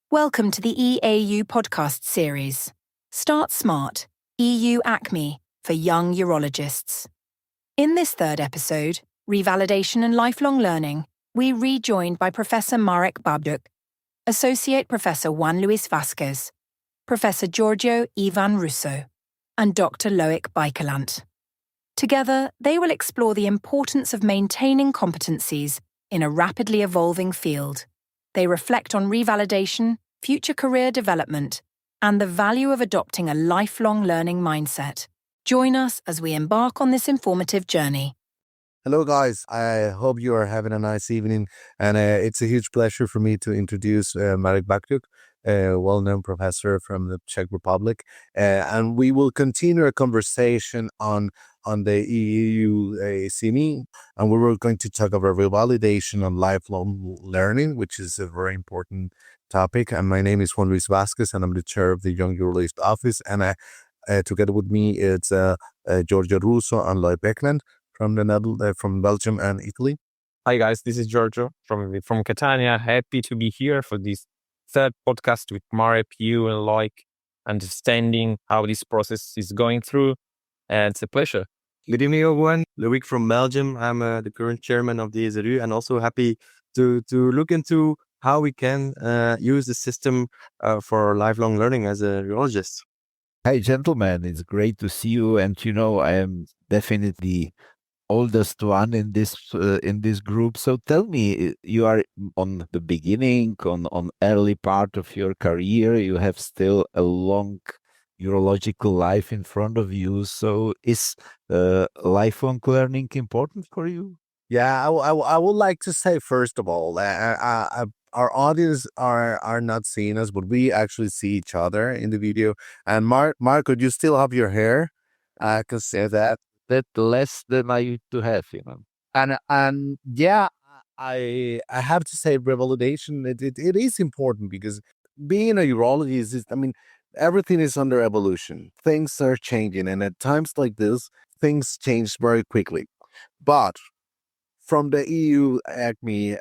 Welcome to the EAU podcast series. Start Smart, EU-ACME for young urologists. In this third episode, Revalidation and Lifelong Learning, we rejoined by Professor Marek Babjuk, Associate Professor Juan Luis Vásquez, Professor Giorgio Ivan Russo, and Dr. Loïc Baekelandt. Together, they will explore the importance of maintaining competencies in a rapidly evolving field. They reflect on revalidation, future career development, and the value of adopting a lifelong learning mindset. Join us as we embark on this informative journey. Hello guys, I hope you are having a nice evening, and it's a huge pleasure for me to introduce Marek Babjuk, a well-known professor from the Czech Republic, and we will continue a conversation on the EU-ACME, and we were going to talk about revalidation and lifelong learning, which is a very important topic. And my name is Juan Luis Vásquez, and I'm the chair of the Young Urologist Office, and together with me it's Giorgio Russo and Loïc Baekelandt from Belgium and Italy. Hi guys, this is Giorgio from Catania. Happy to be here for this third podcast with Marek, you and Loïc, understanding how this process is going through. And it's a pleasure. Good evening, everyone. Loïc from Belgium. I'm the current chairman of the EZRU, and also happy to look into how we can use the system for lifelong learning as a urologist. Hi, gentlemen. It's great to see you. And I am definitely oldest one in this group. So tell me, you are on the beginning, on early part of your career. You have still a long urological life in front of you. So is lifelong learning important for you? Yeah, I would like to say, first of all, our audience are not seeing us, but we actually see each other in the video. And Mark, could you still have your hair? I can say that. Less than I used to have, And yeah, I have to say, revalidation, it is important, because being a urologist is, everything is under evolution. Things are changing, and at times like this, things change very quickly. But from the EU-ACME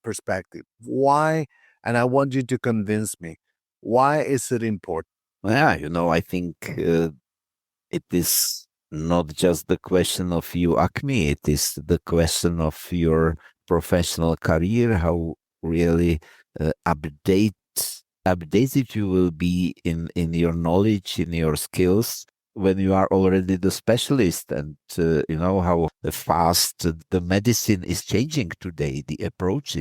perspective, why, and I want you to convince me, why is it important? Yeah, I think it is not just the question of EU-ACME, it is the question of your professional career, how really updated you will be in your knowledge, in your skills, when you are already the specialist, and how fast the medicine is changing today, the approach.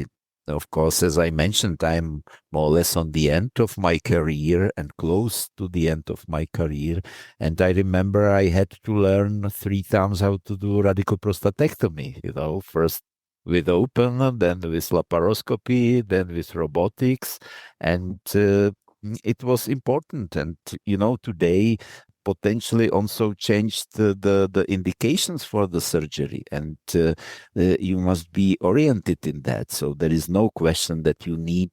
Of course, as I mentioned, I'm more or less on the end of my career and close to the end of my career. And I remember I had to learn 3 times how to do radical prostatectomy, first with open, then with laparoscopy, then with robotics. And it was important. And, today potentially also changed the indications for the surgery, and you must be oriented in that. So there is no question that you need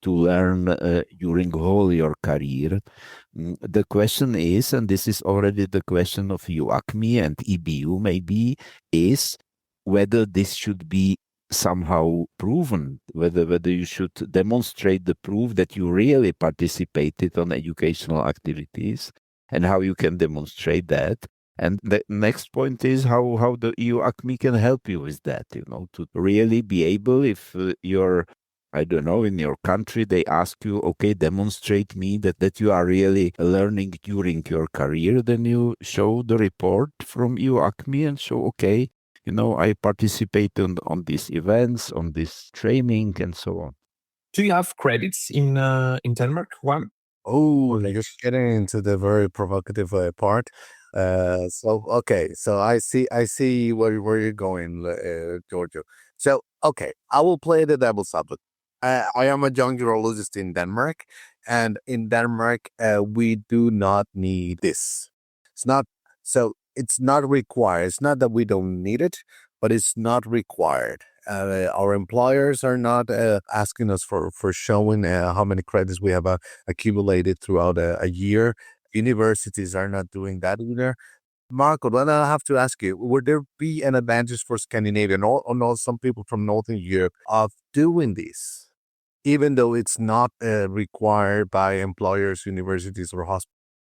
to learn during whole your career. The question is, and this is already the question of EU-ACME and EBU maybe, is whether this should be somehow proven, whether you should demonstrate the proof that you really participated on educational activities, and how you can demonstrate that. And the next point is how the EU-ACME can help you with that, to really be able, if you're, I don't know, in your country, they ask you, okay, demonstrate me that you are really learning during your career, then you show the report from EU-ACME and show, okay, I participate on these events, on this training, and so on. Do you have credits in Denmark? One? Oh, you're getting into the very provocative part. So I see where you're going, Giorgio. So, okay, I will play the devil's advocate. I am a young urologist in Denmark, and in Denmark, we do not need this. It's not required. It's not that we don't need it, but it's not required. Our employers are not asking us for showing how many credits we have accumulated throughout a year. Universities are not doing that either. Marco, then I have to ask you, would there be an advantage for Scandinavia or some people from Northern Europe of doing this? even though it's not required by employers, universities, or hospitals.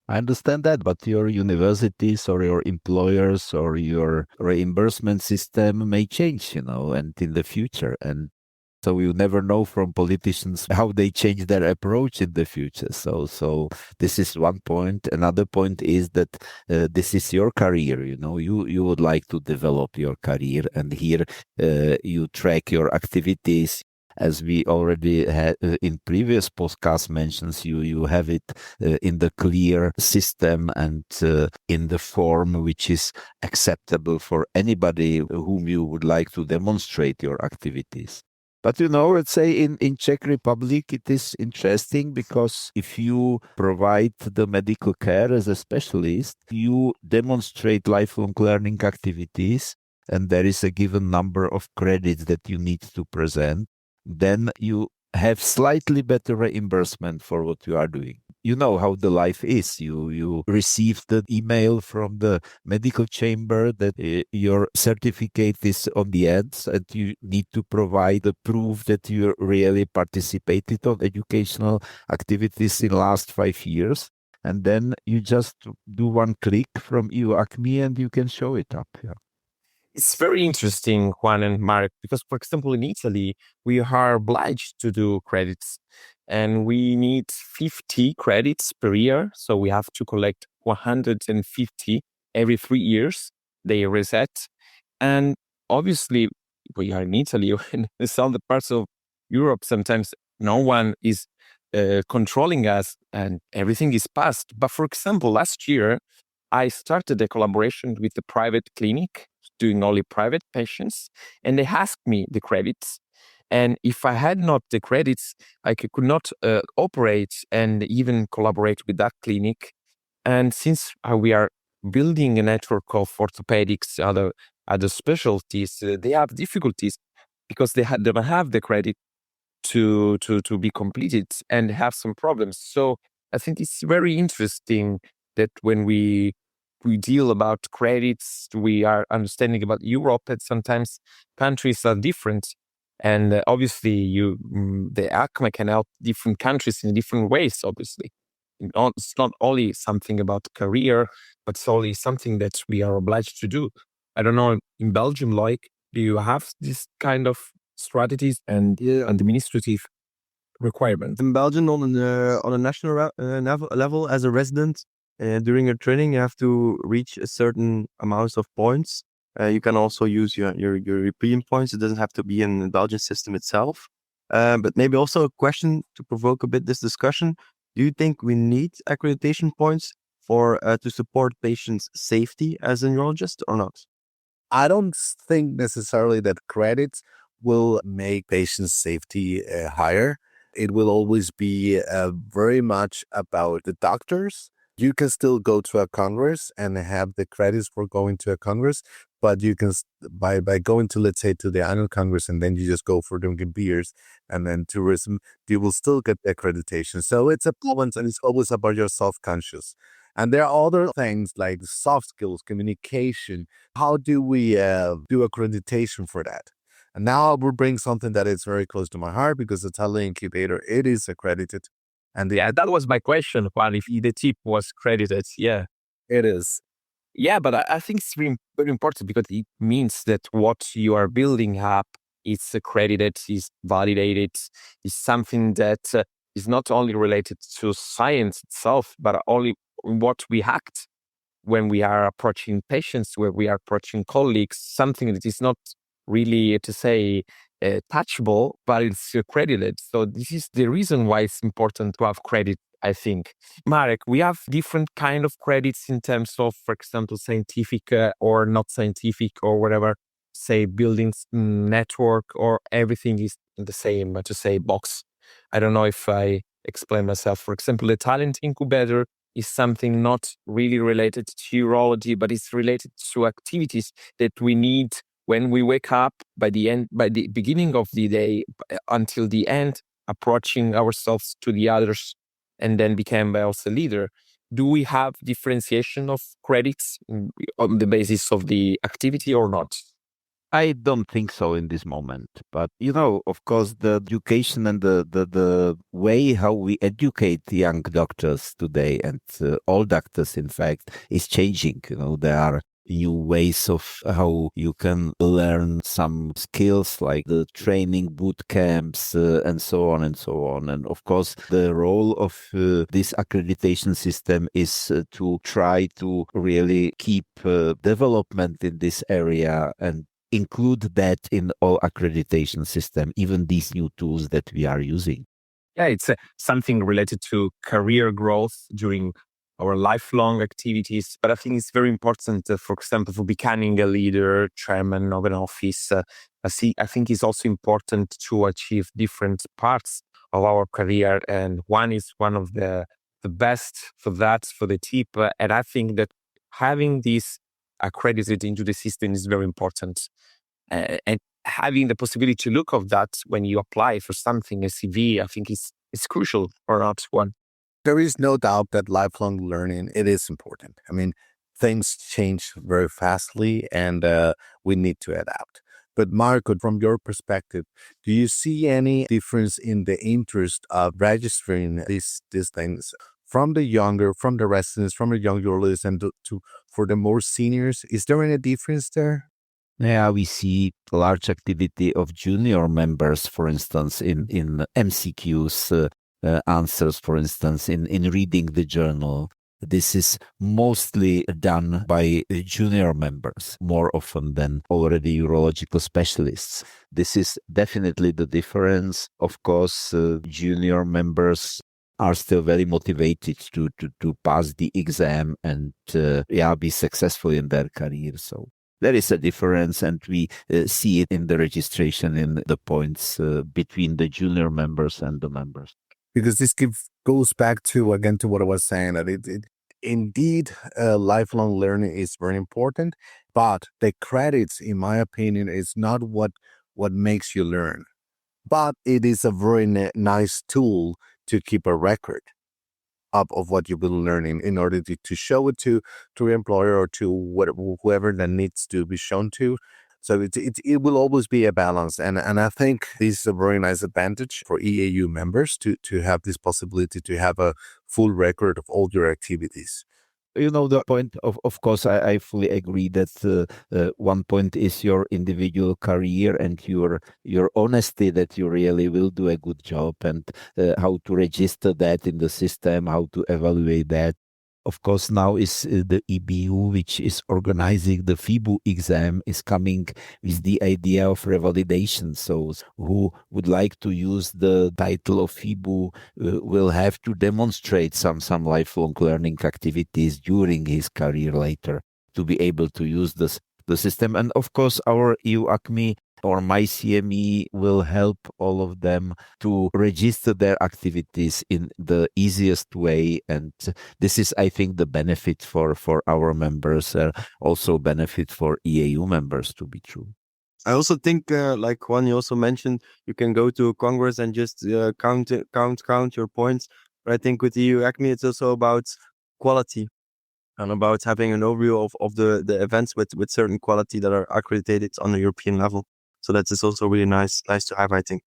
I understand that, but your universities or your employers or your reimbursement system may change, and in the future. And so you never know from politicians how they change their approach in the future. So this is one point. Another point is that this is your career. You would like to develop your career, and here you track your activities. As we already had in previous podcast mentions, you have it in the clear system and in the form which is acceptable for anybody whom you would like to demonstrate your activities. But let's say in Czech Republic, it is interesting because if you provide the medical care as a specialist, you demonstrate lifelong learning activities, and there is a given number of credits that you need to present. Then you have slightly better reimbursement for what you are doing. You know how the life is. You receive the email from the medical chamber that your certificate is on the end, and you need to provide the proof that you really participated on educational activities in the last 5 years. And then you just do one click from EU-ACME and you can show it up. Yeah. It's very interesting, Juan and Marek, because, for example, in Italy, we are obliged to do credits and we need 50 credits per year. So we have to collect 150 every 3 years. They reset. And obviously, we are in Italy, in some other parts of Europe, sometimes no one is controlling us and everything is passed. But for example, last year, I started a collaboration with a private clinic doing only private patients, and they asked me the credits. And if I had not the credits, I could not operate and even collaborate with that clinic. And since we are building a network of orthopedics, other specialties, they have difficulties because they don't have the credit to be completed and have some problems. So I think it's very interesting that when we deal about credits, we are understanding about Europe, and sometimes countries are different. And obviously, the ACME can help different countries in different ways, obviously. It's not only something about career, but it's only something that we are obliged to do. I don't know, in Belgium, Loïc, do you have this kind of strategies and administrative requirements? In Belgium, on a national level, as a resident, during your training, you have to reach a certain amount of points. You can also use your European points. It doesn't have to be in the Belgian system itself. But maybe also a question to provoke a bit this discussion. Do you think we need accreditation points for to support patients' safety as a neurologist or not? I don't think necessarily that credits will make patient safety higher. It will always be very much about the doctors. You can still go to a congress and have the credits for going to a congress, but you can by going to, let's say, to the annual congress, and then you just go for drinking beers and then tourism, you will still get the accreditation. So it's a balance, and it's always about your self-conscious. And there are other things like soft skills, communication. How do we do accreditation for that? And now I will bring something that is very close to my heart, because the Talent Incubator, it is accredited. And Yeah, that was my question, Juan, if the tip was credited. Yeah. it is. Yeah, but I think it's very important because it means that what you are building up is accredited, is validated, is something that is not only related to science itself, but only what we act when we are approaching patients, where we are approaching colleagues, something that is not really, to say, touchable, but it's accredited. So this is the reason why it's important to have credit, I think. Marek, we have different kind of credits in terms of, for example, scientific or not scientific or whatever, say buildings network, or everything is in the same, to say, box. I don't know if I explain myself. For example, the Talent Incubator is something not really related to urology, but it's related to activities that we need when we wake up, by the beginning of the day until the end, approaching ourselves to the others, and then become also a leader. Do we have differentiation of credits on the basis of the activity or not? I don't think so in this moment. But, of course, the education and the way how we educate young doctors today and all doctors, in fact, is changing. There are new ways of how you can learn some skills like the training boot camps and so on and so on. And of course, the role of this accreditation system is to try to really keep development in this area and include that in all accreditation system, even these new tools that we are using. Yeah, it's something related to career growth during our lifelong activities. But I think it's very important, for example, for becoming a leader, chairman of an office. I think it's also important to achieve different parts of our career. And one is one of the best for that, for the tip. And I think that having this accredited into the system is very important. And having the possibility to look of that when you apply for something, a CV, I think it's crucial for us one. There is no doubt that lifelong learning, it is important. I mean, things change very fastly and we need to adapt. But Marco, from your perspective, do you see any difference in the interest of registering these things from the residents, from the young urologists and for the more seniors? Is there any difference there? Yeah, we see large activity of junior members, for instance, in MCQs, answers, for instance, in reading the journal. This is mostly done by junior members more often than already urological specialists. This is definitely the difference. Of course, junior members are still very motivated to pass the exam and be successful in their career. So there is a difference, and we see it in the registration in the points between the junior members and the members. Because this goes back to what I was saying, that it indeed lifelong learning is very important, but the credits, in my opinion, is not what makes you learn, but it is a very nice tool to keep a record of what you've been learning in order to show it to your employer or to whoever that needs to be shown to. So it will always be a balance, and I think this is a very nice advantage for EAU members to have this possibility to have a full record of all your activities. The point of course, I fully agree that one point is your individual career and your honesty that you really will do a good job, and how to register that in the system, how to evaluate that. Of course, now is the EBU, which is organizing the FIBU exam, is coming with the idea of revalidation. So who would like to use the title of FIBU will have to demonstrate some lifelong learning activities during his career later to be able to use the system. And of course, our EU-ACME or MyCME will help all of them to register their activities in the easiest way. And this is, I think, the benefit for our members, also benefit for EAU members, to be true. I also think, like Juan, you also mentioned, you can go to a congress and just count your points. But I think with EU-ACME, it's also about quality and about having an overview of the events with certain quality that are accredited on the European level. So that is also really nice to have, I think.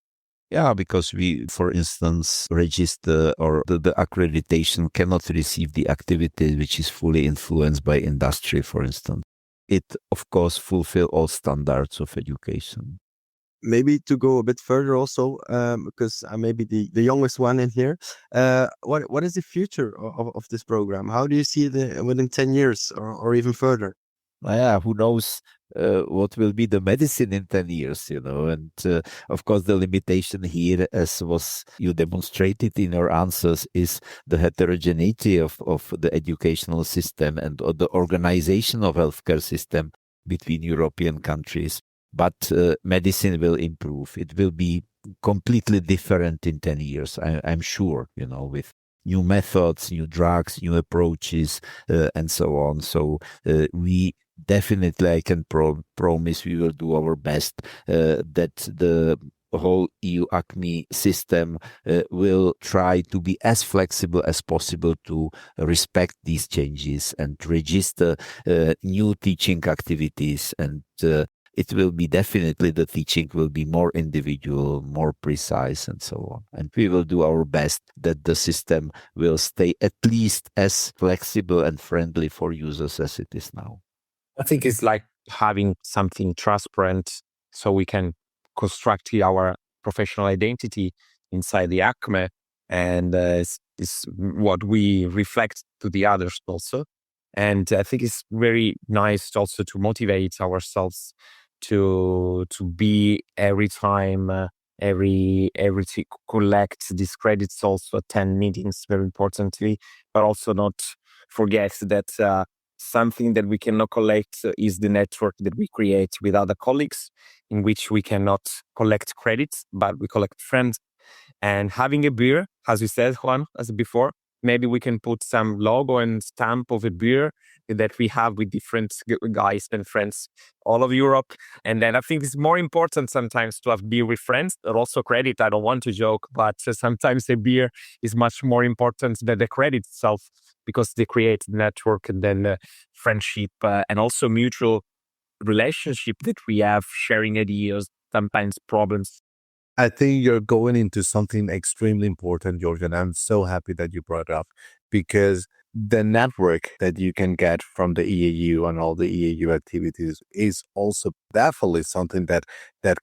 Yeah, because we, for instance, register or the accreditation cannot receive the activity which is fully influenced by industry, for instance. It, of course, fulfill all standards of education. Maybe to go a bit further also, because I may be the youngest one in here. What is the future of this program? How do you see it within 10 years or even further? Yeah, who knows what will be the medicine in 10 years, and of course the limitation here, as was you demonstrated in your answers, is the heterogeneity of the educational system and the organization of healthcare system between European countries. But medicine will improve. It will be completely different in 10 years, I'm sure, with new methods, new drugs, new approaches, and so on. So we definitely, I can promise we will do our best that the whole EU-ACME system will try to be as flexible as possible to respect these changes and register new teaching activities and it will be definitely, the teaching will be more individual, more precise, and so on. And we will do our best that the system will stay at least as flexible and friendly for users as it is now. I think it's like having something transparent so we can construct our professional identity inside the ACME, and it's what we reflect to the others also. And I think it's very nice also to motivate ourselves to be every time, to collect these credits, also attend meetings very importantly, but also not forget that something that we cannot collect is the network that we create with other colleagues, in which we cannot collect credits, but we collect friends. And having a beer, as you said, Juan, as before, maybe we can put some logo and stamp of a beer that we have with different guys and friends all over Europe. And then I think it's more important sometimes to have beer with friends, but also credit. I don't want to joke, but sometimes a beer is much more important than the credit itself, because they create network and then friendship and also mutual relationship that we have, sharing ideas, sometimes problems. I think you're going into something extremely important, George, and I'm so happy that you brought it up, because the network that you can get from the EAU and all the EAU activities is also definitely something that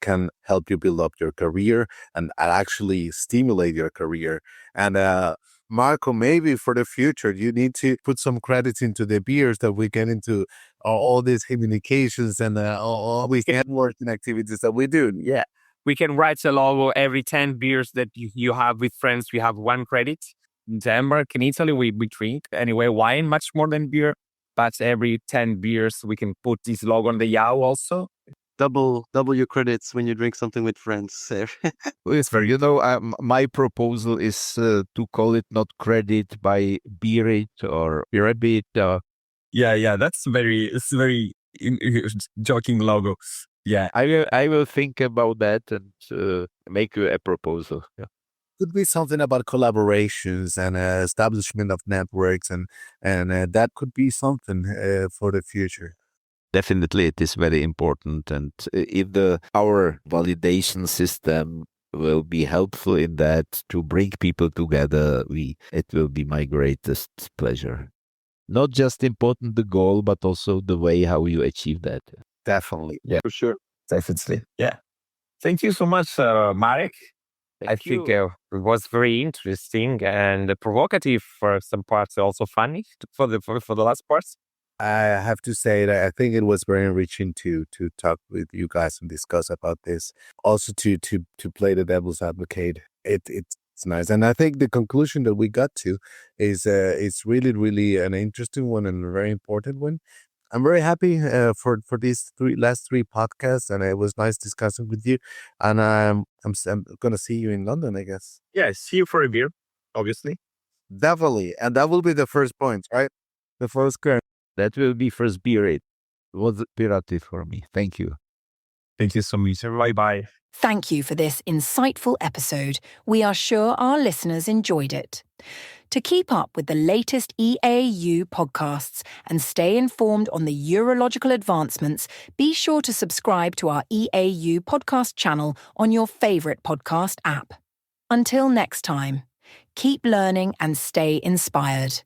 can help you build up your career and actually stimulate your career. And Marco, maybe for the future, you need to put some credits into the beers that we get into all these communications and all these networking activities that we do. Yeah. We can write a logo every 10 beers that you have with friends. We have 1 credit. In Denmark, in Italy, we drink anyway wine much more than beer. But every 10 beers, we can put this logo on the YAO also. Double your credits when you drink something with friends. It's very, my proposal is to call it not credit by beerit or beerabit. Yeah, it's very joking logo. Yeah, I will think about that and make you a proposal. Yeah. Could be something about collaborations and establishment of networks, and that could be something for the future. Definitely, it is very important, and if our validation system will be helpful in that to bring people together, it will be my greatest pleasure. Not just important the goal, but also the way how you achieve that. Definitely. yeah, for sure. Definitely. Yeah. Thank you so much, Marek. I think it was very interesting and provocative for some parts, also funny for the last parts. I have to say that I think it was very enriching to talk with you guys and discuss about this. Also to play the devil's advocate. It's nice, and I think the conclusion that we got to is really an interesting one and a very important one. I'm very happy for these last three podcasts, and it was nice discussing with you. And I'm gonna see you in London, I guess. Yeah, see you for a beer, obviously. Definitely, and that will be the first point, right? The first current. That will be first beerate. It was imperative for me. Thank you. Thank you so much. Bye-bye. Thank you for this insightful episode. We are sure our listeners enjoyed it. To keep up with the latest EAU podcasts and stay informed on the urological advancements, be sure to subscribe to our EAU podcast channel on your favourite podcast app. Until next time, keep learning and stay inspired.